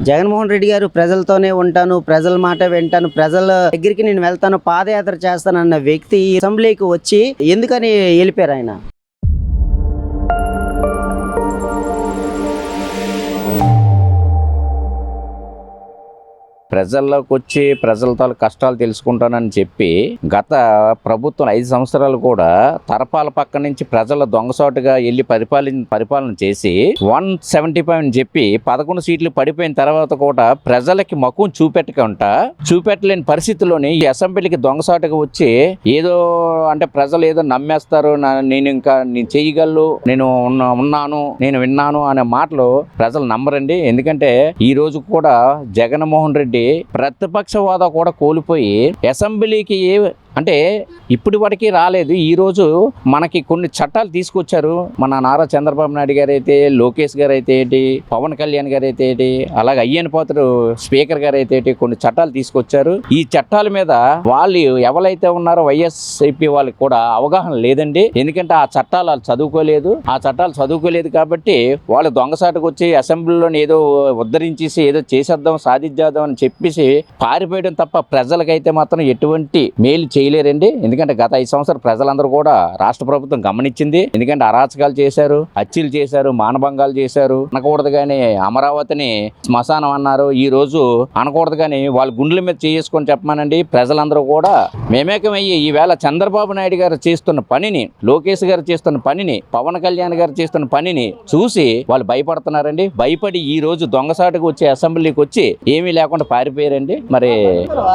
జగన్మోహన్ రెడ్డి గారు ప్రజలతోనే ఉంటాను, ప్రజల మాట వింటాను, ప్రజల దగ్గరికి నేను వెళ్తాను, పాదయాత్ర చేస్తానన్న వ్యక్తి అసెంబ్లీకి వచ్చి ఎందుకని వెళ్ళిపోయారు ఆయన? ప్రజల్లోకి వచ్చి ప్రజలతో కష్టాలు తెలుసుకుంటానని చెప్పి గత ప్రభుత్వం 5 సంవత్సరాలు కూడా తరపాల పక్క నుంచి ప్రజల దొంగసాటుగా వెళ్ళి పరిపాలన చేసి 175 అని చెప్పి 11 సీట్లు పడిపోయిన తర్వాత కూడా ప్రజలకి మక్కువ చూపెట్టలేని పరిస్థితిలోని ఈ అసెంబ్లీకి దొంగసాటుగా వచ్చి ఏదో అంటే ప్రజలు ఏదో నమ్మేస్తారు, నేను చేయగలను, నేను ఉన్నాను, నేను విన్నాను అనే మాటలు ప్రజలు నమ్మరండి. ఎందుకంటే ఈ రోజు కూడా జగన్మోహన్ రెడ్డి ప్రతిపక్ష హోదా కూడా కోల్పోయి అసెంబ్లీకి అంటే ఇప్పటి వరకు రాలేదు. ఈరోజు మనకి కొన్ని చట్టాలు తీసుకొచ్చారు. మన నారా చంద్రబాబు నాయుడు గారు అయితే, లోకేష్ గారు అయితే ఏంటి, పవన్ కళ్యాణ్ గారు అయితే ఏంటి, అలాగే అయ్యన్ పాత్ర స్పీకర్ గారు అయితే ఏంటి, కొన్ని చట్టాలు తీసుకొచ్చారు. ఈ చట్టాల మీద వాళ్ళు ఎవరైతే ఉన్నారో వైఎస్ఐపీ వాళ్ళకి కూడా అవగాహన లేదండి. ఎందుకంటే ఆ చట్టాలు వాళ్ళు చదువుకోలేదు కాబట్టి వాళ్ళు దొంగసాటుకు వచ్చి అసెంబ్లీలోని ఏదో ఉద్ధరించేసి ఏదో చేసేద్దాం, సాధించేద్దాం అని చెప్పేసి పారిపోయడం తప్ప ప్రజలకైతే మాత్రం ఎటువంటి మేలు చేయలేరండి. ఎందుకంటే గత 5 సంవత్సరాలు ప్రజలందరూ కూడా రాష్ట్ర ప్రభుత్వం గమనించింది. ఎందుకంటే అరాచకాలు చేశారు, హత్యలు చేశారు, మానభంగాలు చేశారు. అనకూడదు కానీ అమరావతిని శ్మశానం అన్నారు. ఈ రోజు అనకూడదు కానీ వాళ్ళ గుండెల మీద చేసుకొని చెప్పమానండి. ప్రజలందరూ కూడా మేమేకమయ్యి ఈవేళ చంద్రబాబు నాయుడు గారు చేస్తున్న పనిని, లోకేష్ గారు చేస్తున్న పనిని, పవన్ కళ్యాణ్ గారు చేస్తున్న పనిని చూసి వాళ్ళు భయపడుతున్నారండి. భయపడి ఈ రోజు దొంగసాటుకు వచ్చి అసెంబ్లీకి వచ్చి ఏమీ లేకుండా పారిపోయారండి. మరి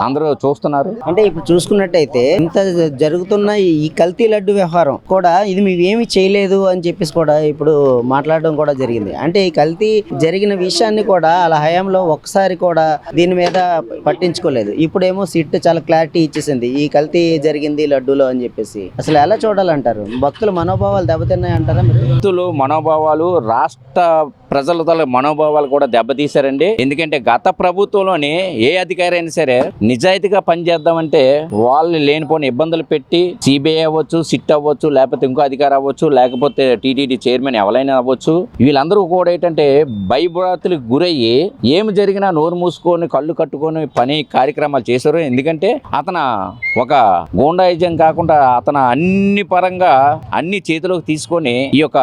అందరూ చూస్తున్నారు. అంటే ఇప్పుడు చూసుకున్నట్టయితే ఇంత జరుగుతున్న ఈ కల్తీ లడ్డు వ్యవహారం కూడా ఇది మేమేమి చేయలేదు అని చెప్పేసి కూడా ఇప్పుడు మాట్లాడడం కూడా జరిగింది. అంటే ఈ కల్తీ జరిగిన విషయాన్ని కూడా అలా హయాంలో ఒక్కసారి కూడా దీని మీద పట్టించుకోలేదు. ఇప్పుడేమో సిట్ చాలా క్లారిటీ ఇచ్చేసింది, ఈ కల్తీ జరిగింది లడ్డూలో అని చెప్పేసి. అసలు ఎలా చూడాలంటారు? భక్తుల మనోభావాలు దెబ్బతిన్నాయి అంటారా? భక్తులు మనోభావాలు, రాష్ట్ర ప్రజలతో మనోభావాలు కూడా దెబ్బతీశారండి. ఎందుకంటే గత ప్రభుత్వంలోని ఏ అధికారి అయినా సరే నిజాయితీగా పనిచేద్దామంటే వాళ్ళు లేనిపోయిన ఇబ్బందులు పెట్టి సిబిఐ అవ్వచ్చు, సిట్ అవ్వచ్చు, లేకపోతే ఇంకో అధికారి అవ్వచ్చు, లేకపోతే టీటీడీ చైర్మన్ ఎవరైనా అవ్వచ్చు, వీళ్ళందరూ కూడా ఏంటంటే భయభ్రాంతులకు గురయ్యి ఏమి జరిగినా నోరు మూసుకొని కళ్ళు కట్టుకొని పని కార్యక్రమాలు చేశారు. ఎందుకంటే అతను ఒక గూండాయిజం కాకుండా అతను అన్ని పరంగా అన్ని చేతిలోకి తీసుకొని ఈ యొక్క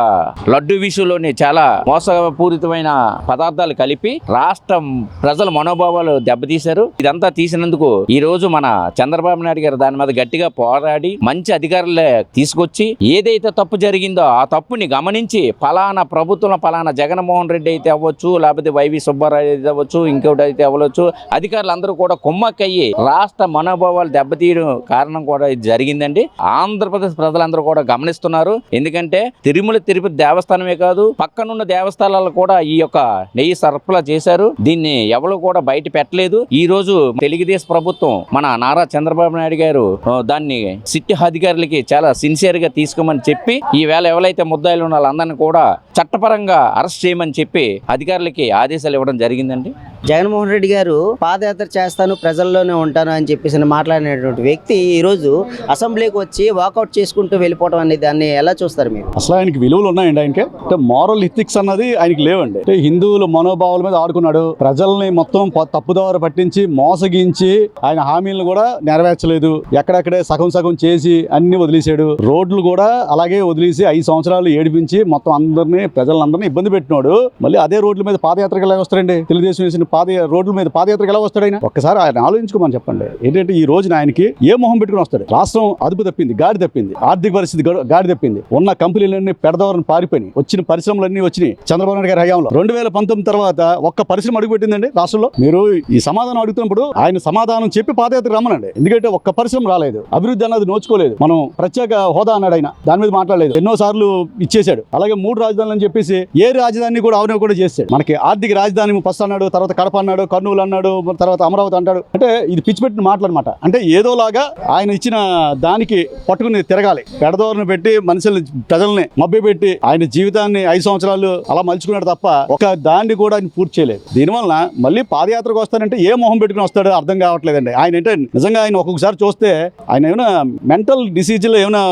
లడ్డు విషయంలోని చాలా మోసపూరితమైన పదార్థాలు కలిపి రాష్ట్రం ప్రజల మనోభావాలు దెబ్బతీశారు. ఇదంతా తీసినందుకు ఈ రోజు మన చంద్రబాబు నాయుడు గారు దాని మీద గట్టిగా పోరాడి మంచి అధికారులు తీసుకొచ్చి ఏదైతే తప్పు జరిగిందో ఆ తప్పుని గమనించి పలానా ప్రభుత్వంలో పలానా జగన్మోహన్ రెడ్డి అయితే అవ్వచ్చు, లేకపోతే వైవి సుబ్బారావు అయితే అవ్వచ్చు, ఇంకోటి అయితే అవ్వచ్చు, అధికారులందరూ కూడా కుమ్మక్కయ్యి రాష్ట్ర మనోభావాలు దెబ్బతీయడం కారణం కూడా ఇది జరిగిందండి. ఆంధ్రప్రదేశ్ ప్రజలందరూ కూడా గమనిస్తున్నారు. ఎందుకంటే తిరుపతి దేవస్థానమే కాదు, పక్కనున్న దేవస్థానాలు కూడా ఈ యొక్క నెయ్యి సరఫరా చేశారు. దీన్ని ఎవరు కూడా బయట పెట్టలేదు. ఈ రోజు తెలుగుదేశం ప్రభుత్వం మన నారా చంద్రబాబు నాయుడు గారు దాన్ని సిట్ అధికారులకి చాలా సిన్సియర్ గా తీసుకోమని చెప్పి ఈవేళ ఎవరైతే ముద్దాయిలు ఉన్న వాళ్ళందరినీ కూడా చట్టపరంగా అరెస్ట్ చేయమని చెప్పి అధికారులకి ఆదేశాలు ఇవ్వడం జరిగిందండి. జగన్మోహన్ రెడ్డి గారు పాదయాత్ర చేస్తాను, ప్రజల్లోనే ఉంటాను అని చెప్పేసి మాట్లాడినటువంటి వ్యక్తి ఈ రోజు అసెంబ్లీకి వచ్చి వాకౌట్ చేసుకుంటూ వెళ్ళిపోవడం అనేది దాన్ని ఎలా చూస్తారు మీరు? అసలు ఆయనకి విలువలు ఉన్నాయండి. ఆయనకి అంటే మారల్ ఎథిక్స్ అన్నది ఆయనకి లేవండి. అంటే హిందువుల మనోభావాల మీద ఆడుకున్నాడు. ప్రజల్ని మొత్తం తప్పుదారి పట్టించి మోసగించి ఆయన హామీలను కూడా నెరవేర్చలేదు. ఎక్కడెక్కడే సగం చేసి అన్ని వదిలేశాడు. రోడ్లు కూడా అలాగే వదిలేసి 5 సంవత్సరాలు ఏడిపించి మొత్తం ప్రజలందరినీ ఇబ్బంది పెట్టినాడు. మళ్ళీ అదే రోడ్ల మీద పాదయాత్రకు ఎలా వస్తాడండి? తెలుగుదేశం వేసిన రోడ్ల మీద పాదయాత్రకు ఎలా వస్తాడు ఆయన? ఒక్కసారి ఆయన ఆలోచించుకోమని చెప్పండి. ఏంటంటే ఈ రోజున ఆయనకి ఏ మొహం పెట్టుకుని వస్తాడు? రాష్ట్రం అదుపు తప్పింది, గాడి తప్పింది, ఆర్థిక పరిస్థితి గాడి తప్పింది, ఉన్న కంపెనీలన్నీ పెడదవరని పారిపోయి వచ్చిన పరిశ్రమలన్నీ వచ్చినాయి చంద్రబాబు నాయుడు గారి హయాంలో. 2019 తర్వాత ఒక్క పరిశ్రమ అడుగుపెట్టిందండి రాష్ట్రంలో? మీరు ఈ సమాధానం అడుగుతున్నప్పుడు ఆయన సమాధానం చెప్పి పాదయాత్ర రమ్మనండి. ఎందుకంటే ఒక్క పరిశ్రమ రాలేదు, అభివృద్ధి అన్నది నోచుకోలేదు. మనం ప్రత్యేక హోదా అన్నాడు ఆయన, దాని మీద మాట్లాడలేదు. ఎన్నోసార్లు ఇచ్చేశాడు. అలాగే 3 రాజధానులు అని చెప్పేసి ఏ రాజధాని కూడా అవునో కూడా చేశాడు. మనకి ఆర్థిక రాజధాని ఫస్ట్ అన్నాడు, తర్వాత కడప అన్నాడు, కర్నూలు అన్నాడు, తర్వాత అమరావతి అంటాడు. అంటే ఇది పిచ్చి పెట్టిన మాటలు అనమాట. అంటే ఏదోలాగా ఆయన ఇచ్చిన దానికి పట్టుకుని తిరగాలి. పెడదోరను పెట్టి మనుషుల్ని, ప్రజల్ని మభ్య పెట్టి ఆయన జీవితాన్ని 5 సంవత్సరాలు అలా మలుచుకున్నాడు తప్ప ఒక దాన్ని కూడా ఆయన పూర్తి చేయలేదు. దీనివల్ల మళ్ళీ పాదయాత్రకు వస్తానంటే ఏ మొహం పెట్టుకుని వస్తాడో అర్థం కావట్లేదండి. ఆయన అంటే నిజంగా ఆయన ఒక్కొక్కసారి చూస్తే చూస్తే ఆయన ఏమైనా మెంటల్ డిసీజ్లో ఏమైనా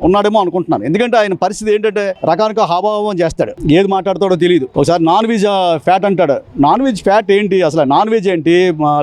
ఉన్నాడేమో అనుకుంటున్నాను. ఎందుకంటే ఆయన పరిస్థితి ఏంటంటే రకానికి హావభావం చేస్తాడు, ఏది మాట్లాడతాడో తెలియదు. ఒకసారి నాన్ వెజ్ ఫ్యాట్ అంటాడు. నాన్ వెజ్ ఫ్యాట్ ఏంటి, అసలు నాన్ వెజ్ ఏంటి,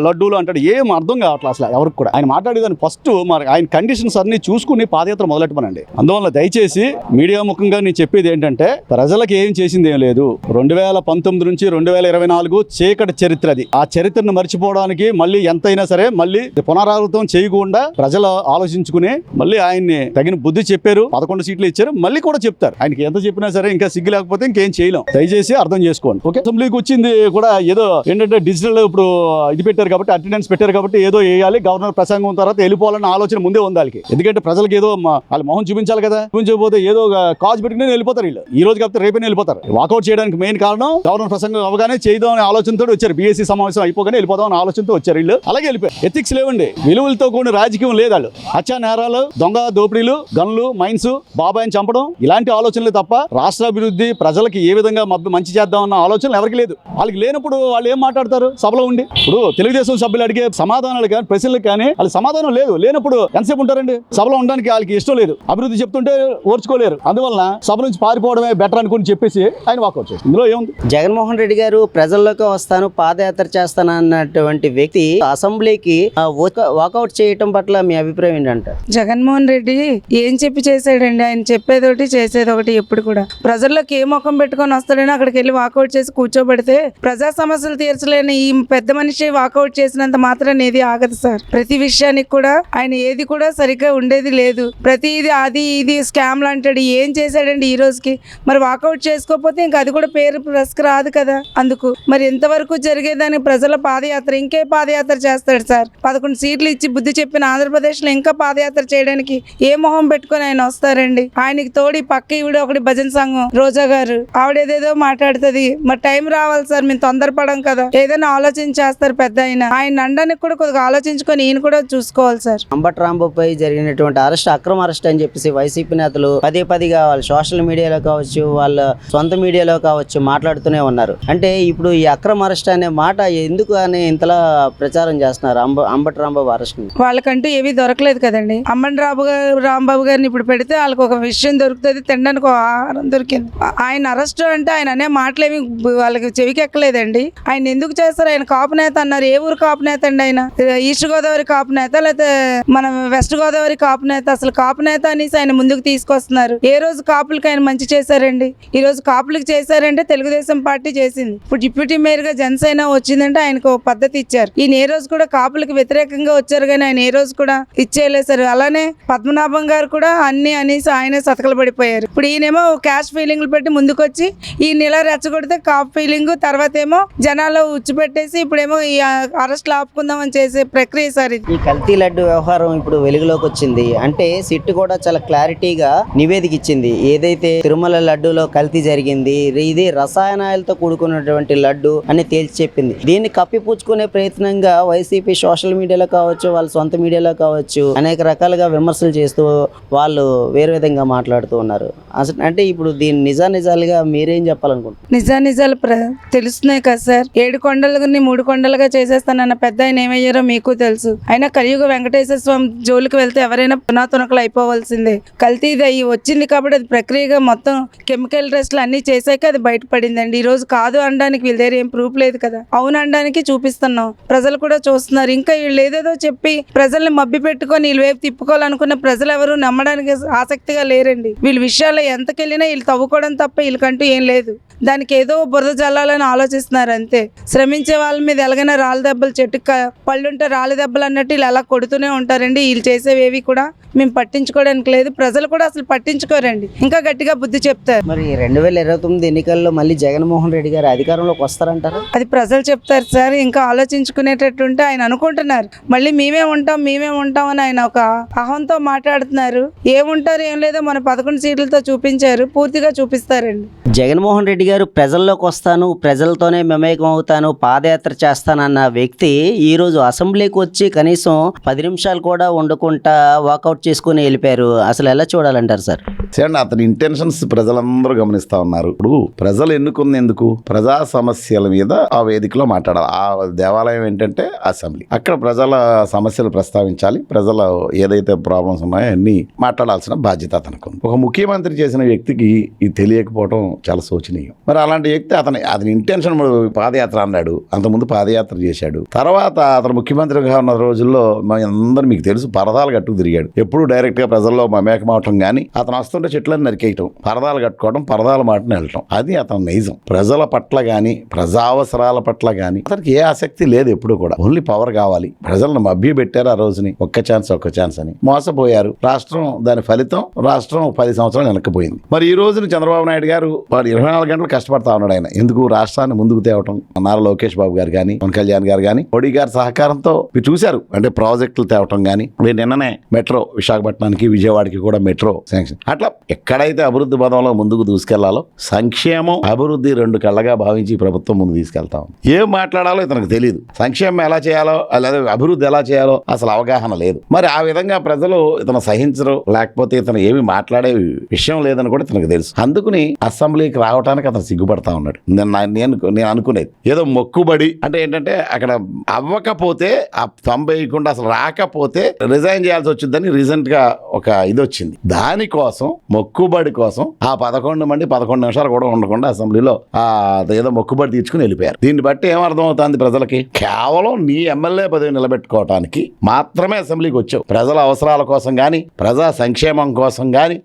లడ్డూలు అంటాడు, ఏం అర్థం కావట్లేదు అసలు ఎవరికి కూడా. ఆయన మాట్లాడేదాన్ని ఫస్ట్ మరి ఆయన కండిషన్స్ అన్ని చూసుకుని పాదయాత్ర మొదలెట్టమనండి. అందువల్ల దయచేసి మీడియా ముఖంగా నేను చెప్పేది ఏంటంటే ప్రజలకు ఏం చేసింది ఏం లేదు. 2019 నుంచి 2024 చీకటి చరిత్ర అది. ఆ చరిత్రను మర్చిపోవడానికి మళ్ళీ ఎంతైనా సరే మళ్ళీ పునరావృతం చేయకుండా ప్రజలు ఆలోచించుకుని మళ్ళీ ఆయన్ని తగిన బుద్ధి చెప్పారు. 11 సీట్లు ఇచ్చారు, మళ్ళీ కూడా చెప్తారు. ఆయనకి ఎంత చెప్పినా సరే ఇంకా సిగ్గు లేకపోతే ఇంకేం చేయలేం. దయచేసి అర్థం చేసుకోండి. ఓకే, అసెంబ్లీకి వచ్చింది కూడా ఏదో ఏంటంటే డిజిటల్ ఇప్పుడు ఇది పెట్టారు కాబట్టి, అటెండెన్స్ పెట్టారు కాబట్టి ఏదో వేయాలి, గవర్నర్ ప్రసంగం తర్వాత వెళ్ళిపోవాలన్న ఆలోచన ముందే ఉంది వాళ్ళకి. ఎందుకంటే ప్రజలకు ఏదో వాళ్ళ మొహం చూపించాలి కదా, చూపించకపోతే ఏదో కాజ్ పెట్టుకుని వెళ్ళిపోతారు వీళ్ళు. ఈ రోజు కాకపోతే రేపే వెళ్ళిపోతారు. వాకౌట్ చేయడానికి మెయిన్ కారణం గవర్నర్ ప్రసంగం అవగానే చేయడం అనే ఆలోచనతో వచ్చారు. బీఎస్సీ సమావేశం అయిపోగానే వెళ్ళిపోదాం అనే ఆలోచనతో వచ్చారు వీళ్ళు. అలాగే వెళ్ళిపోయారు. ఎథిక్స్ లేవండి, విలువలతో కూడిన రాజకీయం లేదు. వాళ్ళు హత్యా నేరాలు, దొంగ దోపిడీలు, గన్లు, మైన్స్, బాబాయిని చంపడం ఇలాంటి ఆలోచనలు తప్ప రాష్ట్ర అభివృద్ధి ప్రజలకి ఏ విధంగా మంచి చేద్దామన్న ఆలోచనలు ఎవరికి లేదు. వాళ్ళకి లేనప్పుడు వాళ్ళు ఏం మాట్లాడతారు సభలో ఉండి? ఇప్పుడు తెలుగుదేశం సభ్యులు అడిగే సమాధానాలు కానీ ప్రశ్నలకు కానీ వాళ్ళకి సమాధానం లేదు. లేనప్పుడు ఎంతసేపు ఉంటారండి సభలో ఉండడానికి? వాళ్ళకి ఇష్టం లేదు. అభివృద్ధి చెప్తుంటే ఓర్చుకోలేరు. అందువల్ల సభ నుంచి పారిపోవడమే బెటర్ అనుకుని చెప్పేసి ఆయన వాకౌట్ చేస్తారు. ఇందులో ఏముంది? జగన్మోహన్ రెడ్డి గారు ప్రజల్లోకి వస్తాను, పాదయాత్ర చేస్తాను అన్నటువంటి వ్యక్తి అసెంబ్లీకి వాకౌట్ చేయటం పట్ల మీ అభిప్రాయం ఏంటంటారు? జగన్మోహన్ రెడ్డి ఏం చెప్పి చేశాడండి? ఆయన చెప్పేది ఒకటి చేసేది ఒకటి. ఎప్పుడు కూడా ప్రజల్లోకి ఏ ముఖం పెట్టుకొని వస్తాడని అక్కడికి వెళ్ళి వాకౌట్ చేసి కూర్చోబెడితే ప్రజా సమస్యలు తీర్చలేని ఈ పెద్ద మనిషి వాకౌట్ చేసినంత మాత్రం ఏది ఆగదు సార్. ప్రతి విషయానికి కూడా ఆయన ఏది కూడా సరిగ్గా ఉండేది లేదు. ప్రతిది అది ఇది స్కామ్లు అంటాడు. ఏం చేశాడండి ఈ రోజుకి? మరి వాకౌట్ చేసుకోకపోతే ఇంకా అది కూడా పేరు ప్రెస్కి రాదు కదా. అందుకు మరి ఎంతవరకు జరిగేదానికి ప్రజల పాదయాత్ర ఇంకే పాదయాత్ర చేస్తాడు సార్. 11 సీట్లు ఇచ్చి బుద్ధి చెప్పిన ఆంధ్రప్రదేశ్లో ఇంకా పాదయాత్ర చేయడానికి ఏ మొహం పెట్టుకొని ఆయన వస్తారండి? ఆయనకి తోడి పక్క ఈవిడ ఒకటి భజన సంఘం రోజా గారు, ఆవిడేదేదో మాట్లాడుతుంది. మరి టైం రావాలి సార్, మేము తొందరపడం కదా. ఏదైనా ఆలోచన చేస్తారు పెద్ద ఆయన అనడానికి కూడా కొద్దిగా ఆలోచించుకొని ఈయన కూడా చూసుకోవాలి సార్. అంబటి రాంబాబుపై జరిగినటువంటి అక్రమ అరెస్ట్ అని చెప్పేసి వైసీపీ నేతలు పదే వాళ్ళ సోషల్ మీడియాలో కావచ్చు, వాళ్ళ సొంత మీడియాలో కావచ్చు మాట్లాడుతూనే ఉన్నారు. అంటే ఇప్పుడు ఈ అక్రమ అరెస్ట్ అనే మాట ఎందుకు అని ఇంతలా ప్రచారం చేస్తున్నారు అంబటి రాంబాబు అరెస్ట్? వాళ్ళకంటూ ఏవి దొరకలేదు కదండి. అంబటి రాంబాబు గారిని ఇప్పుడు పెడితే వాళ్ళకి ఒక విషయం దొరుకుతుంది, తినడానికి ఒక ఆహారం దొరికింది. ఆయన అరెస్ట్ అంటే ఆయన అనే మాటలేమి వాళ్ళకి చెవికి ఎక్కలేదండి. ఆయన ఎందుకు చేస్తారు? ఆయన కాపు నేత అన్నారు. ఏ ఊరు కాపు నేత అండి ఆయన? ఈస్ట్ గోదావరి కాపు నేత లేకపోతే మన వెస్ట్ గోదావరి కాపు నేత? అసలు కాపు నేత అనేసి ఆయన ముందుకు తీసుకొస్తున్నారు. ఏ రోజు కాపులకి ఆయన మంచి చేశారండి? ఈ రోజు కాపులకి చేశారంటే తెలుగుదేశం పార్టీ చేసింది. ఇప్పుడు డిప్యూటీ మేయర్ గా జనసేన వచ్చిందంటే ఆయనకు పద్ధతి ఇచ్చారు. ఈయన ఏ రోజు కూడా కాపులకి వ్యతిరేకంగా వచ్చారు కానీ ఆయన ఏ రోజు కూడా ఇచ్చేయలేసారు. అలానే పద్మనాభం గారు కూడా అన్ని అనేసి ఆయనే సతకలు పడిపోయారు. ఇప్పుడు ఈయనేమో క్యాష్ ఫీలింగ్లు పెట్టి ముందుకొచ్చి ఈయన ఇలా రెచ్చగొడితే కాపు ఫీలింగ్, తర్వాత ఏమో జనాల్లో ఉచ్చిపెట్టేసి ఇప్పుడేమో ఈ అరెస్ట్లు ఆపుకుందామని చేసే ప్రక్రియ సార్ ఇది. ఈ కల్తీ లడ్డు వ్యవహారం ఇప్పుడు వెలుగులోకి వచ్చింది. అంటే సిట్ కూడా చాలా క్లారిటీగా నివేదిక ఇచ్చింది. ఏదైతే తిరుమల లడ్డూలో కల్తీ జరిగింది, ఇది రసాయనాలతో కూడుకున్నటువంటి లడ్డు అని తేల్చి చెప్పింది. దీన్ని కప్పిపుచ్చుకునే ప్రయత్నంగా వైసీపీ సోషల్ మీడియాలో కావచ్చు, వాళ్ళ సొంత మీడియాలో కావచ్చు అనేక రకాలుగా విమర్శలు చేస్తూ వాళ్ళు వేరే విధంగా మాట్లాడుతూ ఉన్నారు. అసలు అంటే ఇప్పుడు దీని నిజాలుగా మీరేం చెప్పాలనుకుంటున్నారు? నిజాలు తెలుస్తున్నాయి కదా సార్. 7 కొండలని 3 కొండలుగా చేసేస్తానన్న పెద్ద ఆయన ఏమయ్యారో మీకు తెలుసు. అయినా కలియుగ వెంకటేశ్వర స్వామి జోలికి వెళ్తే ఎవరైనా పునాతునకలు అయిపోవాల్సిందే. కల్తీది అయ్యి వచ్చింది కాబట్టి అది ప్రక్రియగా మొత్తం కెమికల్ టెస్ట్లు అన్ని చేశాక అది బయటపడిందండి. ఈ రోజు కాదు అనడానికి వీళ్ళ దగ్గర ఏం ప్రూఫ్ లేదు కదా. అవును అనడానికి చూపిస్తున్నాం, ప్రజలు కూడా చూస్తున్నారు. ఇంకా వీళ్ళు ఏదేదో చెప్పి ప్రజల్ని మభ్య పెట్టుకొని వీళ్ళు వైపు తిప్పుకోవాలనుకున్న ప్రజలు ఎవరు నమ్మడానికి ఆసక్తిగా లేరండి. వీళ్ళ విషయాల్లో ఎంతకెళ్ళినా వీళ్ళు తవ్వుకోవడం తప్ప వీళ్ళకంటూ ఏం లేదు. దానికి ఏదో బురద జల్లాలని ఆలోచిస్తున్నారు అంతే. శ్రమించే వాళ్ళ మీద ఎలాగైనా రాళ్ళ దెబ్బలు, చెట్టుకు పళ్ళుంటే రాళ్ళ దెబ్బలు అన్నట్టు వీళ్ళు అలా కొడుతూనే ఉంటారండి. వీళ్ళు చేసేవేవి కూడా మేము పట్టించుకోవడానికి లేదు. ప్రజలు కూడా అసలు పట్టించుకోరండి, ఇంకా గట్టిగా బుద్ధి చెప్తారు. మరి 2029 ఎన్నికల్లో మళ్ళీ జగన్మోహన్ రెడ్డి గారు అధికారంలోకి వస్తారంటారా? అది ప్రజలు చెప్తారు సార్. ఇంకా ఆలోచించుకునేటట్టుంటే ఆయన అనుకుంటున్నారు మళ్ళీ మేమే ఉంటాం అని ఆయన ఒక అహంతో మాట్లాడుతున్నారు. ఏముంటారు ఏం లేదో మన 11 సీట్లతో చూపించారు, పూర్తిగా చూపిస్తారండి. జగన్మోహన్ రెడ్డి గారు ప్రజల్లోకి వస్తాను, ప్రజలతోనే మమేకం అవుతాను, పాదయాత్ర చేస్తానన్న వ్యక్తి ఈరోజు అసెంబ్లీకి వచ్చి కనీసం 10 నిమిషాలు కూడా ఉండకుండా వాకౌట్ చేసుకుని వెళ్ళిపోయారు. అసలు ఎలా చూడాలంటారు సార్? చూడండి, అతని ఇంటెన్షన్స్ ప్రజలందరూ గమనిస్తా ఉన్నారు. ఇప్పుడు ప్రజలు ఎన్నుకుంది ఎందుకు? ప్రజా సమస్యల మీద ఆ వేదికలో మాట్లాడాలి. ఆ దేవాలయం ఏంటంటే అసెంబ్లీ. అక్కడ ప్రజల సమస్యలు ప్రస్తావించాలి. మాట్లాడించాలి. ప్రజలు ఏదైతే ప్రాబ్లమ్స్ ఉన్నాయో అన్ని మాట్లాడాల్సిన బాధ్యత అతనికి ఉంది. ఒక ముఖ్యమంత్రి చేసిన వ్యక్తికి ఇది తెలియకపోవడం చాలా శోచనీయం. మరి అలాంటి వ్యక్తి అతని ఇంటెన్షన్ పాదయాత్ర అన్నాడు, అంతకుముందు పాదయాత్ర చేశాడు. తర్వాత అతను ముఖ్యమంత్రిగా ఉన్న రోజుల్లో అందరూ మీకు తెలుసు పరదాలు కట్టుకు తిరిగాడు. ఎప్పుడు డైరెక్ట్ గా ప్రజల్లో మమేకమవటం కానీ, అతను వస్తుంటే చెట్లను నరికేయటం, పరదాలు కట్టుకోవడం, పరదాల మాటను వెళ్ళటం, అది అతని నైజం. ప్రజల పట్ల కానీ ప్రజా అవసరాల పట్ల కానీ అతనికి ఏ ఆసక్తి లేదు ఎప్పుడు కూడా. ఓన్లీ పవర్ కావాలి. ప్రజలను మభ్య పెట్టారు ఆ రోజుని, ఒక్క ఛాన్స్ అని మోసపోయారు. రాష్ట్రం దాని ఫలితం రాష్ట్రం 10 సంవత్సరాలు వెనక్కిపోయింది. మరి ఈ రోజున చంద్రబాబు నాయుడు గారు వాడు 24 గంటలు కష్టపడతా ఉన్నాడు. ఆయన ఎందుకు రాష్ట్రాన్ని ముందుకు తేవటం, నారా లోకేష్ బాబు గారు కానీ, పవన్ కళ్యాణ్ గారు కానీ, మోడీ గారి సహకారంతో మీరు చూశారు. అంటే ప్రాజెక్టులు తేవటం కానీ, నిన్ననే మెట్రో విశాఖపట్నానికి విజయవాడకి కూడా మెట్రో శాంక్షన్. అట్లా ఎక్కడైతే అభివృద్ధి పదంలో ముందుకు దూసుకెళ్లాలో సంక్షేమం అభివృద్ధి 2 కళ్ళగా భావించి ప్రభుత్వం ముందు తీసుకెళ్తాం. ఏం మాట్లాడాలో ఇతనికి తెలియదు. సంక్షేమం ఎలా చేయాలో లేదా అభివృద్ధి ఎలా చేయాలో అసలు అవగాహన లేదు. మరి ఆ విధంగా ప్రజలు ఇతను సహించరు, లేకపోతే ఇతను ఏమి మాట్లాడే విషయం లేదని కూడా ఇతనికి తెలుసు. అందుకుని అసెంబ్లీకి రావడానికి అతను సిగ్గుపడతా ఉన్నాడు. నేను అనుకునేది ఏదో మొక్కుబడి అంటే ఏంటంటే అక్కడ అవ్వకపోతే ఆ వేయకుండా అసలు రాకపోతే రిజైన్ చేయాల్సి వచ్చిందని రీసెంట్ గా ఒక ఇది వచ్చింది. దానికోసం మొక్కుబడి కోసం ఆ 11 నిమిషాలు కూడా ఉండకుండా అసెంబ్లీలో ఏదో మొక్కుబడి తీర్చుకుని వెళ్ళిపోయారు. దీన్ని బట్టి ఏమర్థం అవుతుంది ప్రజలకి? కేవలం నీ ఎమ్మెల్యే పదవి నిలబెట్టుకోవటానికి మాత్రమే అసెంబ్లీకి వచ్చావు. ప్రజల అవసరాల కోసం కానీ, ప్రజా సంక్షేమం కోసం కానీ,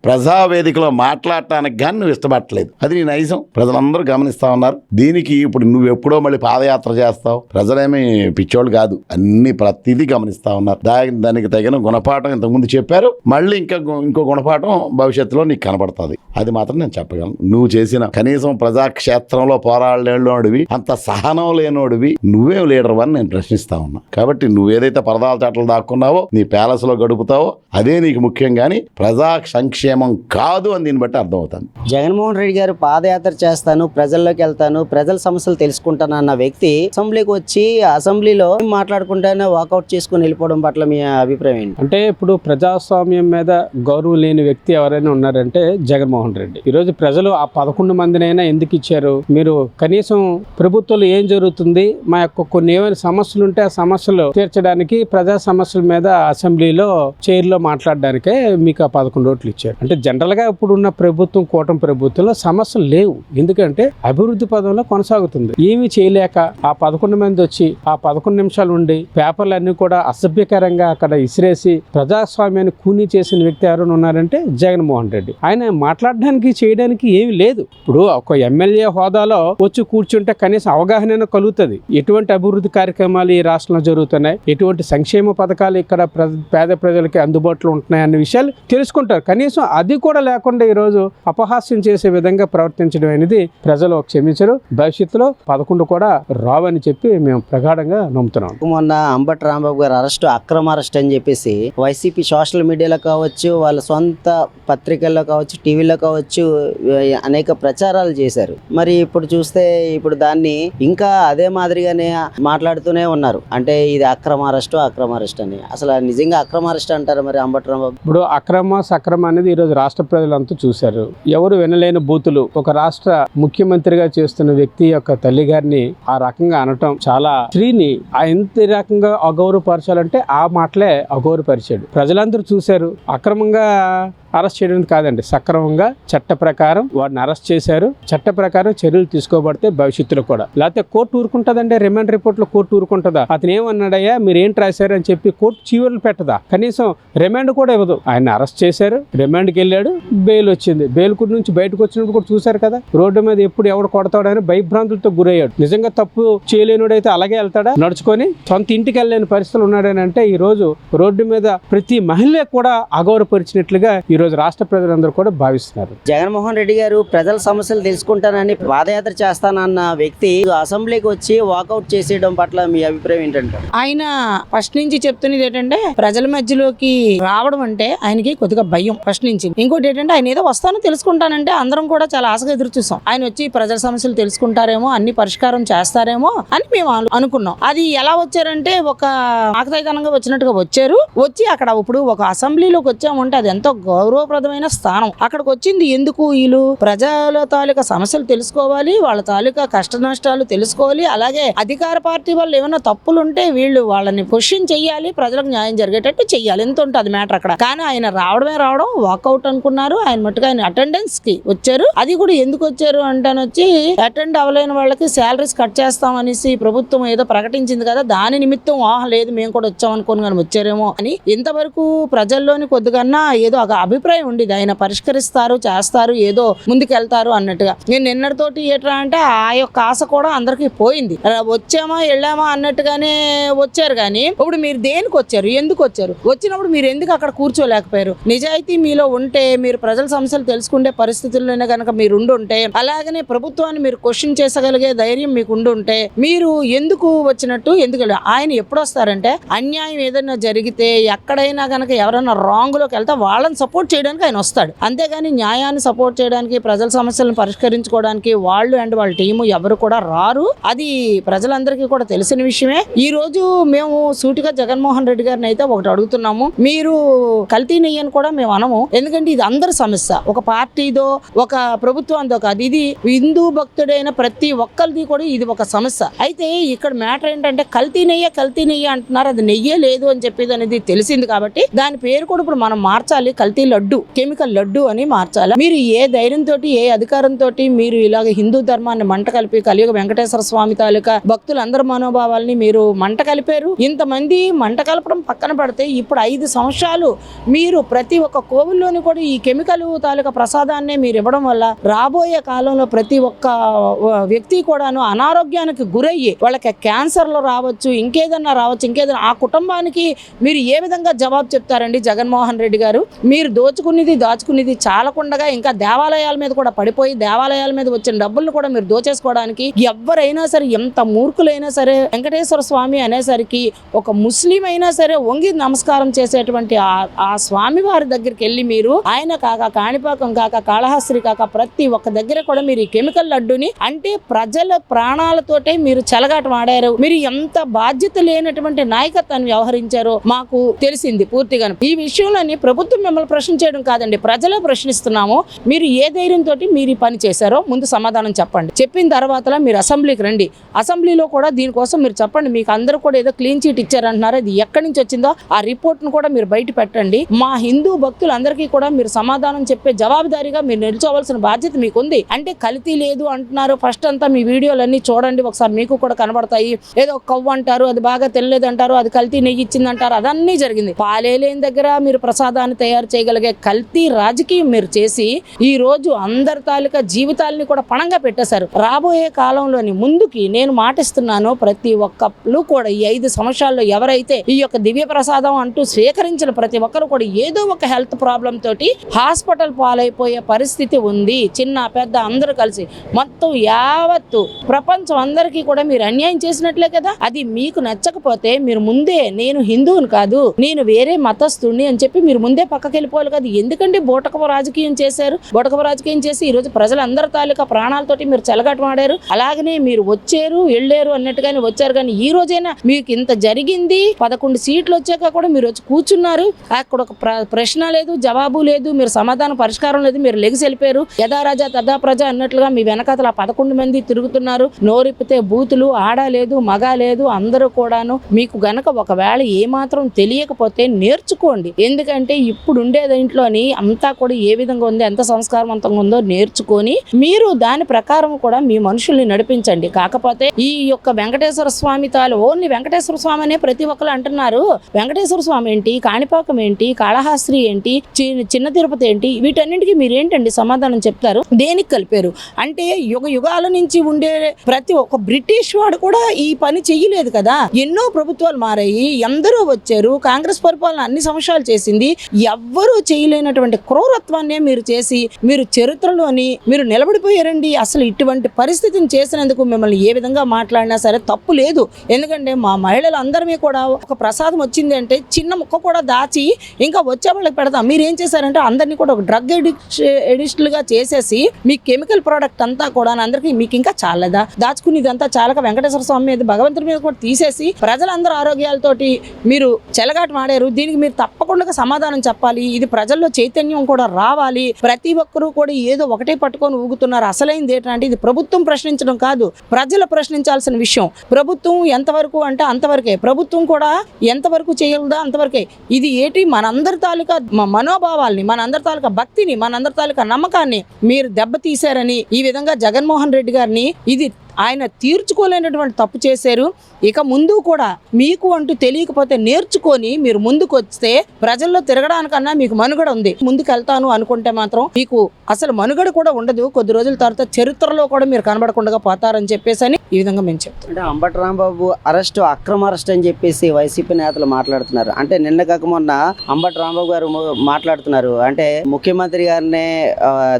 ప్రజావేదికలో మాట్లాడటానికి కానీ నువ్వు ఇష్టపడట్లేదు. అది నీ నైజం. ప్రజలందరూ గమనిస్తా ఉన్నారు. దీనికి ఇప్పుడు నువ్వు ఎప్పుడో మళ్ళీ పాదయాత్ర చేస్తావు. ప్రజలేమీ పిచ్చోళ్ళు కాదు, అన్ని ప్రతిదీ గమనిస్తా ఉన్నారు. దానికి తగిన గుణపాఠం ఇంతకుముందు చెప్పారు. మళ్ళీ ఇంకో గుణపాఠం భవిష్యత్తులో నీకు కనబడుతుంది. అది మాత్రం నేను చెప్పగలను. నువ్వు చేసిన కనీసం ప్రజాక్షేత్రంలో పోరాడలేనోడివి, అంత సహనం లేనోడివి, నువ్వే లీడర్ అని నేను ప్రశ్నిస్తా ఉన్నా. కాబట్టి నువ్వేదైతే పరదాల చాటలు దాక్కున్నావో, నీ ప్యాలెస్ లో గడుపుతావో అదే నీకు ముఖ్యం కానీ ప్రజా సంక్షేమం కాదు అని దీన్ని బట్టి అర్థమవుతుంది. జగన్మోహన్ రెడ్డి గారు పాదయాత్ర చేస్తాను, ప్రజల్లోకి వెళ్తాను, ప్రజల సమస్యలు తెలుసుకుంటాను అన్న వ్యక్తి అసెంబ్లీకి వచ్చి అసెంబ్లీలో మాట్లాడుకుంటేనే వాకౌట్ చేసుకుని వెళ్ళిపోవడం పట్ల మీ అభిప్రాయం ఏంటి? అంటే ఇప్పుడు ప్రజాస్వామ్యం మీద గౌరవం లేని వ్యక్తి ఎవరైనా ఉన్నారంటే జగన్మోహన్ రెడ్డి. ఈరోజు ప్రజలు ఆ 11 మందినైనా ఎందుకు ఇచ్చారు? మీరు కనీసం ప్రభుత్వంలో ఏం జరుగుతుంది, మా యొక్క కొన్ని ఏమైనా సమస్యలు ఉంటే ఆ సమస్యలు తీర్చడానికి ప్రజా సమస్యల మీద అసెంబ్లీలో చైర్లో మాట్లాడడానికే మీకు ఆ 11 ఓట్లు ఇచ్చారు. అంటే జనరల్ గా ఇప్పుడు ఉన్న ప్రభుత్వం, కూటమి ప్రభుత్వంలో సమస్యలు లేవు. ఎందుకంటే అభివృద్ధి పదంలో కొనసాగుతుంది. ఏమీ చేయలేక ఆ 11 మంది వచ్చి ఆ 11 నిమిషాలు ఉండి పేపర్లన్నీ కూడా అసభ్యకరంగా అక్కడ ఇసిరేసి ప్రజాస్వామ్యాన్ని కూనీ చేసిన వ్యక్తి ఎవరైనా ఉన్నారంటే జగన్మోహన్ రెడ్డి. ఆయన మాట్లాడడానికి చేయడానికి ఏమి లేదు. ఇప్పుడు ఒక ఎమ్మెల్యే హోదాలో వచ్చి కూర్చుంటే కనీసం అవగాహన కలుగుతుంది. ఎటువంటి అభివృద్ధి కార్యక్రమాలు ఈ రాష్ట్రంలో జరుగుతున్నాయి, ఎటువంటి సంక్షేమ పథకాలు ఇక్కడ పేద ప్రజలకి అందుబాటులో ఉంటున్నాయి అనే విషయాలు తెలుసుకుంటారు. కనీసం అది కూడా లేకుండా ఈరోజు అపహాస్యం చేసే విధంగా ప్రవర్తించడం అనేది ప్రజలు క్షమించరు. భవిష్యత్తులో 11 కూడా రావని చెప్పి మేము ప్రగాఢంగా నమ్ముతున్నాం. మొన్న అంబటి రాంబాబు గారు అక్రమ అరెస్ట్ అని చెప్పేసి వైసీపీ సోషల్ మీడియాలో కావచ్చు, వాళ్ళ సొంత పత్రికల్లో కావచ్చు, టీవీలో కావచ్చు అనేక ప్రచారాలు చేశారు. మరి ఇప్పుడు చూస్తే ఇప్పుడు దాన్ని ఇంకా అదే మాదిరిగానే మాట్లాడుతూనే ఉన్నారు. అంటే ఇది అక్రమ అరెస్ట్ అని. అసలు నిజంగా అక్రమ అరెస్ట్ అంటారు మరి అంబటి రాంబాబు? ఇప్పుడు సక్రమ అనేది ఈరోజు రాష్ట్ర ప్రజలంతా చూశారు. ఎవరు వినలేని బూతులు ఒక రాష్ట్ర ముఖ్యమంత్రిగా చేస్తున్న వ్యక్తి యొక్క తల్లి గారిని ఆ రకంగా అనటం చాలా స్త్రీని ఎంత రకంగా అగౌరవపరచాలంటే ఆ మాటలే అగౌరవపరిచాడు. ప్రజలందరూ చూశారు. అక్రమంగా అరెస్ట్ చేయడం కాదండి, సక్రమంగా చట్ట ప్రకారం వాడిని అరెస్ట్ చేశారు. చట్ట ప్రకారం చర్యలు తీసుకోబడితే భవిష్యత్తులో కూడా, లేకపోతే కోర్టు ఊరుకుంటుందండి. రిమాండ్ రిపోర్ట్ లో కోర్టు ఊరుకుంటుందా? అతను ఏమన్నాడయ్యా మీరు ఏం రాశారు అని చెప్పి కోర్టు చీవర్లు పెట్టదా? కనీసం రిమాండ్ కూడా ఇవ్వదు. ఆయన అరెస్ట్ చేశారు, రిమాండ్కి వెళ్ళాడు, బెయిల్ వచ్చింది. బెయిల్ నుంచి బయటకు వచ్చినప్పుడు కూడా చూశారు కదా, రోడ్డు మీద ఎప్పుడు ఎవడు కొడతాడని భయభ్రాంతులతో గురయ్యాడు. నిజంగా తప్పు చేయలేనుడైతే అలాగే వెళ్తాడా? నడుచుకొని సొంత ఇంటికి వెళ్ళలేని పరిస్థితులు ఉన్నాడని అంటే ఈ రోజు రోడ్డు మీద ప్రతి మహిళ కూడా అగౌరవపరిచినట్లుగా ఈరోజు రాష్ట్ర ప్రజలందరూ కూడా భావిస్తున్నారు. జగన్మోహన్ రెడ్డి గారు ప్రజల సమస్యలు తెలుసుకుంటానని పాదయాత్ర చేస్తానన్న వ్యక్తి అసెంబ్లీకి వచ్చి వాకౌట్ చేసేయడం పట్ల మీ అభిప్రాయం ఏంటంటే? ఆయన ఫస్ట్ నుంచి చెప్తున్నది ఏంటంటే ప్రజల మధ్యలోకి రావడం అంటే ఆయనకి కొద్దిగా భయం ఫస్ట్ నుంచి. ఇంకోటి ఏంటంటే ఆయన ఏదో వస్తానో తెలుసుకుంటానంటే అందరం కూడా చాలా ఆశగా ఎదురు చూసాం. ఆయన వచ్చి ప్రజల సమస్యలు తెలుసుకుంటారేమో, అన్ని పరిష్కారం చేస్తారేమో అని మేము అనుకున్నాం. అది ఎలా వచ్చారంటే ఒక ఆకతాయితనంగా వచ్చినట్టుగా వచ్చారు. వచ్చి అక్కడ ఇప్పుడు ఒక అసెంబ్లీలోకి వచ్చామంటే అది ఎంతో గౌరవప్రదమైన స్థానం. అక్కడికి వచ్చింది ఎందుకు? వీళ్ళు ప్రజల తాలూకా సమస్యలు తెలుసుకోవాలి, వాళ్ళ తాలూకా కష్ట నష్టాలు తెలుసుకోవాలి, అలాగే అధికార పార్టీ వాళ్ళు ఏమైనా తప్పులు ఉంటే వీళ్ళు వాళ్ళని క్వశ్చన్ చెయ్యాలి, ప్రజలకు న్యాయం జరిగేటట్టు చెయ్యాలి. ఎంత ఉంటుంది మ్యాటర్ అక్కడ. కానీ ఆయన రావడం వాకౌట్ అనుకున్నారు. ఆయన మట్టుగా ఆయన అటెండెన్స్ కి వచ్చారు. అది కూడా ఎందుకు వచ్చారు అంటానొచ్చి అటెండ్ అవ్వలేని వాళ్ళకి శాలరీస్ కట్ చేస్తామనేసి ప్రభుత్వం ఏదో ప్రకటించింది కదా, దాని నిమిత్తం లేదు మేము కూడా వచ్చాం అనుకోని కానీ వచ్చారేమో అని ఇంతవరకు ప్రజల్లోని కొద్దిగా ఏదో ఒక అభిప్రాయం ఉండేది. ఆయన పరిష్కరిస్తారు, చేస్తారు, ఏదో ముందుకెళ్తారు అన్నట్టుగా. నేను నిన్నటితోటి ఏట్రా అంటే ఆ యొక్క ఆశ కూడా అందరికి పోయింది. వచ్చామా వెళ్ళామా అన్నట్టుగానే వచ్చారు. కానీ ఇప్పుడు మీరు దేనికి వచ్చారు, ఎందుకు వచ్చారు, వచ్చినప్పుడు మీరు ఎందుకు అక్కడ కూర్చోలేకపోయారు? నిజాయితీ మీలో ఉంటే, మీరు ప్రజల సమస్యలు తెలుసుకునే పరిస్థితుల్లోనే కనుక మీరు ఉండుంటే, అలాగనే ప్రభుత్వాన్ని మీరు క్వశ్చన్ చేసగలిగే ధైర్యం మీకు ఉండుంటే మీరు ఎందుకు వచ్చినట్టు? ఎందుకు ఆయన ఎప్పుడు వస్తారంటే అన్యాయం ఏదైనా జరిగితే, ఎక్కడైనా కనుక ఎవరైనా రాంగ్ లోకి వెళ్తే వాళ్ళని సపోర్ట్ చేయడానికి ఆయన వస్తాడు. అంతేగాని న్యాయాన్ని సపోర్ట్ చేయడానికి, ప్రజల సమస్యలను పరిష్కరించుకోవడానికి వాళ్ళు అండ్ వాళ్ళ టీము ఎవరు కూడా రారు. అది ప్రజలందరికీ కూడా తెలిసిన విషయమే. ఈ రోజు మేము సూటిగా జగన్మోహన్ రెడ్డి గారిని అయితే ఒకటి అడుగుతున్నాము. మీరు కల్తీ నెయ్యి అని కూడా మేము అనము, ఎందుకంటే ఇది అందరి సమస్య. ఒక పార్టీదో ఒక ప్రభుత్వంతో కాదు, ఇది హిందూ భక్తుడైన ప్రతి ఒక్కరిది కూడా ఇది ఒక సమస్య. అయితే ఇక్కడ మ్యాటర్ ఏంటంటే కల్తీ నెయ్యి అంటున్నారు. అది నెయ్యే లేదు అని చెప్పేది అనేది తెలిసింది కాబట్టి దాని పేరు కూడా ఇప్పుడు మనం మార్చాలి. కల్తీ లడ్డు, కెమికల్ లడ్డు అని మార్చాలి. మీరు ఏ ధైర్యంతో, ఏ అధికారంతో మీరు ఇలాగ హిందూ ధర్మాన్ని మంట కలిపి కలియుగ వెంకటేశ్వర స్వామి తాలూకా భక్తులందరి మనోభావాల్ని మీరు మంట కలిపారు. ఇంతమంది మంట కలపడం పక్కన పడితే ఇప్పుడు 5 సంవత్సరాలు మీరు ప్రతి ఒక్క కోవిల్లోని కూడా ఈ కెమికల్ తాలూకా ప్రసాదాన్ని మీరు ఇవ్వడం వల్ల రాబోయే కాలంలో ప్రతి ఒక్క వ్యక్తి కూడాను అనారోగ్యానికి గురయ్యి వాళ్ళకి క్యాన్సర్లు రావచ్చు, ఇంకేదన్నా రావచ్చు, ఇంకేదన్నా ఆ కుటుంబానికి మీరు ఏ విధంగా జవాబు చెప్తారండి జగన్మోహన్ రెడ్డి గారు? మీరు దాచుకునేది చాలకుండగా ఇంకా దేవాలయాల మీద కూడా పడిపోయి, దేవాలయాల మీద వచ్చిన డబ్బులను కూడా మీరు దోచేసుకోవడానికి ఎవరైనా సరే, ఎంత మూర్ఖులైనా సరే, వెంకటేశ్వర స్వామి అనేసరికి ఒక ముస్లిం అయినా సరే వంగి నమస్కారం చేసేటువంటి ఆ స్వామి వారి దగ్గరికి వెళ్ళి మీరు ఆయన కాక, కాణిపాకం కాక, కాళహస్త్రి కాక ప్రతి ఒక్క దగ్గర కూడా మీరు ఈ కెమికల్ లడ్డుని అంటే ప్రజల ప్రాణాలతోటే మీరు చెలగాటం ఆడారు. మీరు ఎంత బాధ్యత లేనటువంటి నాయకత్వాన్ని వ్యవహరించారో మాకు తెలిసింది పూర్తిగా. ఈ విషయంలోని ప్రభుత్వం మిమ్మల్ని ప్రశ్నించడం కాదండి, ప్రజలే ప్రశ్నిస్తున్నాము. మీరు ఏ ధైర్యంతో మీరు ఈ పని చేశారో ముందు సమాధానం చెప్పండి. చెప్పిన తర్వాత మీరు అసెంబ్లీకి రండి. అసెంబ్లీలో కూడా దీనికోసం మీరు చెప్పండి. మీకు అందరూ కూడా ఏదో క్లీన్ చీట్ ఇచ్చారంటున్నారు, అది ఎక్కడి నుంచి వచ్చిందో ఆ రిపోర్ట్ ను కూడా మీరు బయట పెట్టండి. మా హిందూ భక్తులందరికీ కూడా మీరు సమాధానం చెప్పే జవాబుదారీగా మీరు నిల్చోవలసిన బాధ్యత మీకు ఉంది. అంటే కల్తీ లేదు అంటున్నారు. ఫస్ట్ అంతా మీ వీడియోలన్నీ చూడండి, ఒకసారి మీకు కూడా కనబడతాయి. ఏదో కవ్వు అంటారు, అది బాగా తెలియదు అంటారు, అది కల్తీ నెయ్యి ఇచ్చిందంటారు, అదన్నీ జరిగింది. పాలే లేని దగ్గర మీరు ప్రసాదాన్ని తయారు చేయగలిగే కల్తీ రాజకీయం మీరు చేసి ఈ రోజు అందరి తాలూకా జీవితాలని కూడా పణంగా పెట్టేశారు. రాబోయే కాలంలోని ముందుకి నేను మాటిస్తున్నాను, ప్రతి ఒక్కళ్ళు కూడా ఈ 5 సంవత్సరాల్లో ఎవరైతే ఈ యొక్క దివ్య ప్రసాదం అంటూ స్వీకరించిన ప్రతి ఒక్కరు కూడా ఏదో ఒక హెల్త్ ప్రాబ్లం తోటి హాస్పిటల్ పాలైపోయే పరిస్థితి ఉంది. చిన్న పెద్ద అందరూ కలిసి మొత్తం యావత్తు ప్రపంచం అందరికీ కూడా మీరు అన్యాయం చేసినట్లే కదా. అది మీకు నచ్చకపోతే మీరు ముందే నేను హిందువుని కాదు, నేను వేరే మతస్థుడిని అని చెప్పి మీరు ముందే పక్కకి వెళ్ళిపోవాలి కదా. ఎందుకంటే బోటకపు రాజకీయం చేశారు. బోటకపు రాజకీయం చేసి ఈ రోజు ప్రజలందరి తాలూకా ప్రాణాలతోటి మీరు చెలగాటం ఆడారు. అలాగనే మీరు వచ్చారు వెళ్ళారు అన్నట్టుగానే వచ్చారు. కానీ ఈ రోజైనా మీకు ఇంత జరిగింది, 11 సీట్లు వచ్చాక కూడా మీరు వచ్చి కూర్చున్నారు. అక్కడ ఒక ప్రశ్న లేదు, జవాబు లేదు, మీరు సమాధానం పరిష్కారం లేదు, మీరు లెగిసి వెళ్ళిపోయారు. యథా రాజా తథా ప్రజ అన్నట్లుగా మీ వెనకాతల 11 మంది తిరుగుతున్నారు. నోరిప్పితే బూతులు, ఆడ లేదు మగ లేదు, అందరూ కూడాను. మీకు గనక ఒకవేళ ఏమాత్రం తెలియకపోతే నేర్చుకోండి. ఎందుకంటే ఇప్పుడు ఉండే దాంట్లోని అంతా కూడా ఏ విధంగా ఉంది, ఎంత సంస్కారవంతంగా ఉందో నేర్చుకొని మీరు దాని ప్రకారం కూడా మీ మనుషుల్ని నడిపించండి. కాకపోతే ఈ యొక్క వెంకటేశ్వర స్వామి ఓన్లీ వెంకటేశ్వర స్వామి అనే ప్రతి ఒక్కరు అంటున్నారు. వెంకటేశ్వర స్వామి ఏంటి, కాణిపాకం ఏంటి, కాళహస్త్రి ఏంటి, చిన్న తిరుపతి ఏంటి, వీటన్నింటికి మీరు ఏంటండి సమాధానం చెప్తారు? దేనికి కలిపారు అంటే యుగాల నుంచి ఉండే ప్రతి ఒక్క బ్రిటిష్ వాడు కూడా ఈ పని చెయ్యలేదు కదా. ఎన్నో ప్రభుత్వాలు మారాయి, ఎందరో వచ్చారు. కాంగ్రెస్ పరిపాలన అన్ని సంవత్సరాలు చేసింది. ఎవ్వరూ చేయలేనటువంటి క్రూరత్వాన్నే మీరు చేసి మీరు చరిత్రలోని మీరు నిలబడిపోయారండి. అసలు ఇటువంటి పరిస్థితిని చేసినందుకు మిమ్మల్ని ఏ విధంగా మాట్లాడినా సరే తప్పు లేదు. ఎందుకంటే మా మహిళలందరినీ కూడా ఒక ప్రసాదం వచ్చింది అంటే చిన్న ముక్క కూడా దాచి ఇంకా వచ్చే వాళ్ళకి పెడతాం. మీరు ఏం చేశారంటే అందరినీ కూడా ఒక డ్రగ్ ఎడిస్టులుగా చేసేసి మీ కెమికల్ ప్రోడక్ట్ అంతా కూడా అందరికీ మీకు ఇంకా చాలదా? దాచుకునేదంతా చాలక వెంకటేశ్వర స్వామి మీద భగవంతుడి మీద కూడా తీసేసి ప్రజలందరూ ఆరోగ్యాలతోటి మీరు చెలగాట మాడారు. దీనికి మీరు తప్పకుండా సమాధానం చెప్పాలి. ఇది ప్రజల్లో చైతన్యం కూడా రావాలి. ప్రతి ఒక్కరూ కూడా ఏదో ఒకటే పట్టుకొని ఊగుతున్నారు. అసలైంది ఏంటంటే ఇది ప్రభుత్వం ప్రశ్నించడం కాదు, ప్రజలు ప్రశ్నించాల్సిన విషయం. ప్రభుత్వం ఎంతవరకు అంటే అంతవరకే, ప్రభుత్వం కూడా ఎంతవరకు చేయగలదా అంతవరకే. ఇది ఏంటి మనందరి తాలూకా మనోభావాల్ని, మనందరి తాలూకా భక్తిని, మనందరి తాలూకా నమ్మకాన్ని మీరు దెబ్బతీశారని ఈ విధంగా జగన్మోహన్ రెడ్డి గారిని ఇది ఆయన తీర్చుకోలేనటువంటి తప్పు చేశారు. ఇక ముందు కూడా మీకు అంటూ తెలియకపోతే నేర్చుకొని మీరు ముందుకు వస్తే ప్రజల్లో తిరగడానికన్నా మీకు మనుగడ ఉంది. ముందుకు వెళ్తాను అనుకుంటే మాత్రం మీకు అసలు మనుగడ కూడా ఉండదు. కొద్ది రోజుల తర్వాత చరిత్రలో కూడా మీరు కనబడకుండా పోతారని చెప్పేసి అని ఈ విధంగా మేము చెప్తాం. అంటే అంబటి రాంబాబు అరెస్ట్ అక్రమ అరెస్ట్ అని చెప్పేసి వైసీపీ నేతలు మాట్లాడుతున్నారు. అంటే నిన్న కాక మొన్న అంబటి రాంబాబు గారు మాట్లాడుతున్నారు. అంటే ముఖ్యమంత్రి గారినే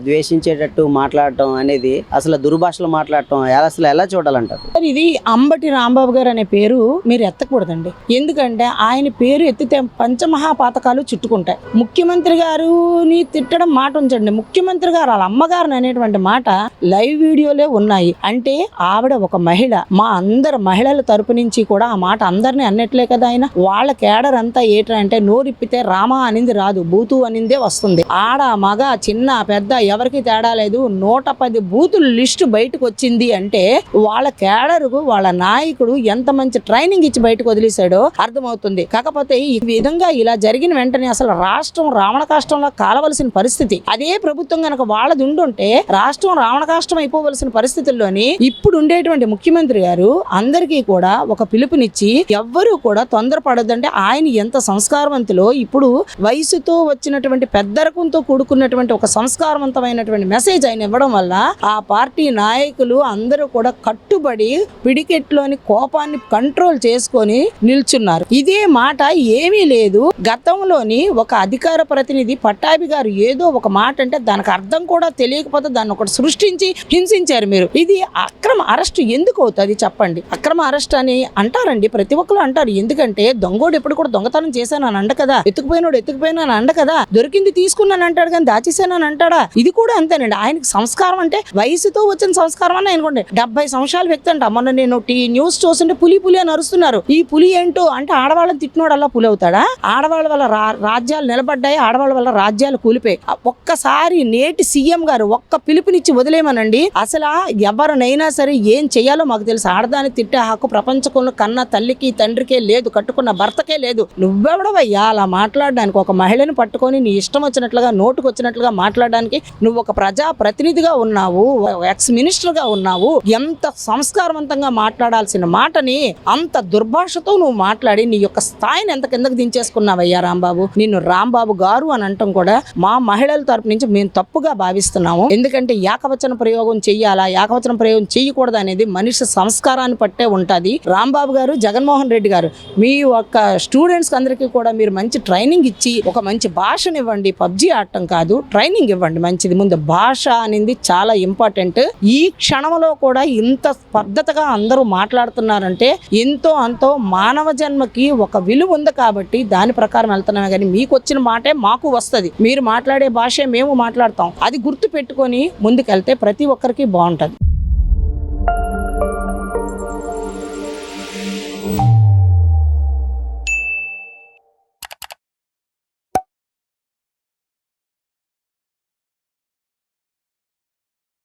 ద్వేషించేటట్టు మాట్లాడటం అనేది అసలు దుర్భాషలు మాట్లాడటం అసలు ఎలా చూడాలంటారు? ఇది అంబటి రాంబాబు గారు అనే పేరు మీరు ఎత్తకూడదండి. ఎందుకంటే ఆయన పేరు ఎత్తితే పంచమహాపాతకాలు చుట్టుకుంటాయి. ముఖ్యమంత్రి గారుని తిట్టడం మాట ఉంచండి, ముఖ్యమంత్రి గారు వాళ్ళ అమ్మగారిని అనేటువంటి మాట లైవ్ వీడియోలే ఉన్నాయి. అంటే ఆవిడ ఒక మహిళ, మా అందరు మహిళల తరపు నుంచి కూడా ఆ మాట అందరినీ అన్నట్లే కదా. ఆయన వాళ్ళ కేడర్ అంతా ఏంటంటే నోరిప్పితే రామా అనింది రాదు, బూతు అనిందే వస్తుంది. ఆడ మగ చిన్న పెద్ద ఎవరికి తేడా లేదు. 110 బూతుల లిస్టు బయటకు వచ్చింది అంటే వాళ్ళ కేడరుకు వాళ్ళ నాయకుడు ఎంత మంచి ట్రైనింగ్ ఇచ్చి బయటకు వదిలేశాడో అర్థమవుతుంది. కాకపోతే ఈ విధంగా ఇలా జరిగిన వెంటనే అసలు రాష్ట్రం రావణ కాష్టంలో కాలవలసిన పరిస్థితి. అదే ప్రభుత్వం కనుక వాళ్ళది ఉండుంటే రాష్ట్రం రావణ కాష్టం అయిపోవలసిన పరిస్థితుల్లోని ఇప్పుడు ఉండేటువంటి ముఖ్యమంత్రి గారు అందరికీ కూడా ఒక పిలుపునిచ్చి ఎవ్వరూ కూడా తొందరపడొద్దంటే ఆయన ఎంత సంస్కారవంతులో, ఇప్పుడు వయసుతో వచ్చినటువంటి పెద్దరకంతో కూడుకున్నటువంటి ఒక సంస్కారవంతమైనటువంటి మెసేజ్ ఆయన ఇవ్వడం వల్ల ఆ పార్టీ నాయకులు అందరూ కూడా కట్టుబడి పిడికెట్లోని కోపాన్ని కంట్రోల్ చేసుకొని నిల్చున్నారు. ఇదే మాట ఏమీ లేదు. గతంలోని ఒక అధికార ప్రతినిధి పట్టాభి గారు ఏదో ఒక మాట అంటే దానికి అర్థం కూడా తెలియకపోతే దాన్ని ఒకటి సృష్టించి హింసించారు మీరు. ఇది అక్రమ అరెస్ట్ ఎందుకు అవుతుంది చెప్పండి? అక్రమ అరెస్ట్ అని అంటారండి, ప్రతి ఒక్కరు అంటారు. ఎందుకంటే దొంగోడు ఎప్పుడు కూడా దొంగతనం చేశాను అని అంట కదా, ఎత్తుకుపోయినోడు ఎత్తుకుపోయినా అని అంట కదా, దొరికింది తీసుకున్నాను అంటాడు కానీ దాచేసాను అని అంటాడా? ఇది కూడా అంతేనండి. ఆయనకి సంస్కారం అంటే వయసుతో వచ్చిన సంస్కారం అని అనుకోండి. 70 సంవత్సరాల వ్యక్తి అంట. మొన్న నేను న్యూస్ చూస్తుంటే పులి అని అరుస్తున్నారు. ఈ పులి ఏంటో అంటే ఆడవాళ్ళని తిట్టినోడు అలా పులి అవుతాడా? ఆడవాళ్ళ వల్ల రాజ్యాలు నిలబడ్డాయి, ఆడవాళ్ళ వల్ల రాజ్యాలు కూలిపోయి. ఒక్కసారి నేటి సీఎం గారు ఒక్క పిలుపునిచ్చి వదిలేమనండి. అసలు ఎవరినైనా సరే ఏం చెయ్యాలో మాకు తెలుసు. ఆడదాన్ని తిట్టే హక్కు ప్రపంచంలో కన్నా తల్లికి తండ్రికే లేదు, కట్టుకున్న భర్తకే లేదు. నువ్వెవడవయ్యా అలా మాట్లాడడానికి? ఒక మహిళను పట్టుకొని నీ ఇష్టం వచ్చినట్లుగా నోటుకు వచ్చినట్లుగా మాట్లాడడానికి నువ్వు ఒక ప్రజా ప్రతినిధిగా ఉన్నావు, ఎక్స్ మినిస్టర్గా ఉన్నావు. ఎంత సంస్కారవంతంగా మాట్లాడాల్సిన మాటని అంత దుర్భాషతో నువ్వు మాట్లాడి నీ యొక్క స్థాయిని ఎంత కిందకు దించేసుకున్నావయ్యా రాంబాబు. నిన్ను రాంబాబు గారు అని అంటాం కూడా మా మహిళల తరపు నుంచి మేము తప్పుగా భావిస్తున్నాము. ఎందుకంటే ఏకవచన ప్రయోగం చెయ్యాలా, ఏకవచన ప్రయోగం చెయ్యకూడదు అనేది మనిషి సంస్కారాన్ని పట్టే ఉంటుంది. రాంబాబు గారు, జగన్మోహన్ రెడ్డి గారు, మీ యొక్క స్టూడెంట్స్ అందరికీ కూడా మీరు మంచి ట్రైనింగ్ ఇచ్చి ఒక మంచి భాషను ఇవ్వండి. పబ్జీ ఆడటం కాదు, ట్రైనింగ్ ఇవ్వండి మంచిది. ముందు భాష అనేది చాలా ఇంపార్టెంట్. ఈ క్షణంలో కూడా ఇంత పద్ధతిగా అందరూ మాట్లాడుతున్నారంటే ఎంతో అంతో మానవ జన్మకి ఒక విలువ ఉంది కాబట్టి దాని ప్రకారం వెళ్తున్నామే. కానీ మీకు వచ్చిన మాటే మాకు వస్తుంది, మీరు మాట్లాడే భాషే మేము మాట్లాడతాం. అది గుర్తు పెట్టుకొని ముందుకెళ్తే ప్రతి ఒక్కరికి బాగుంటుంది.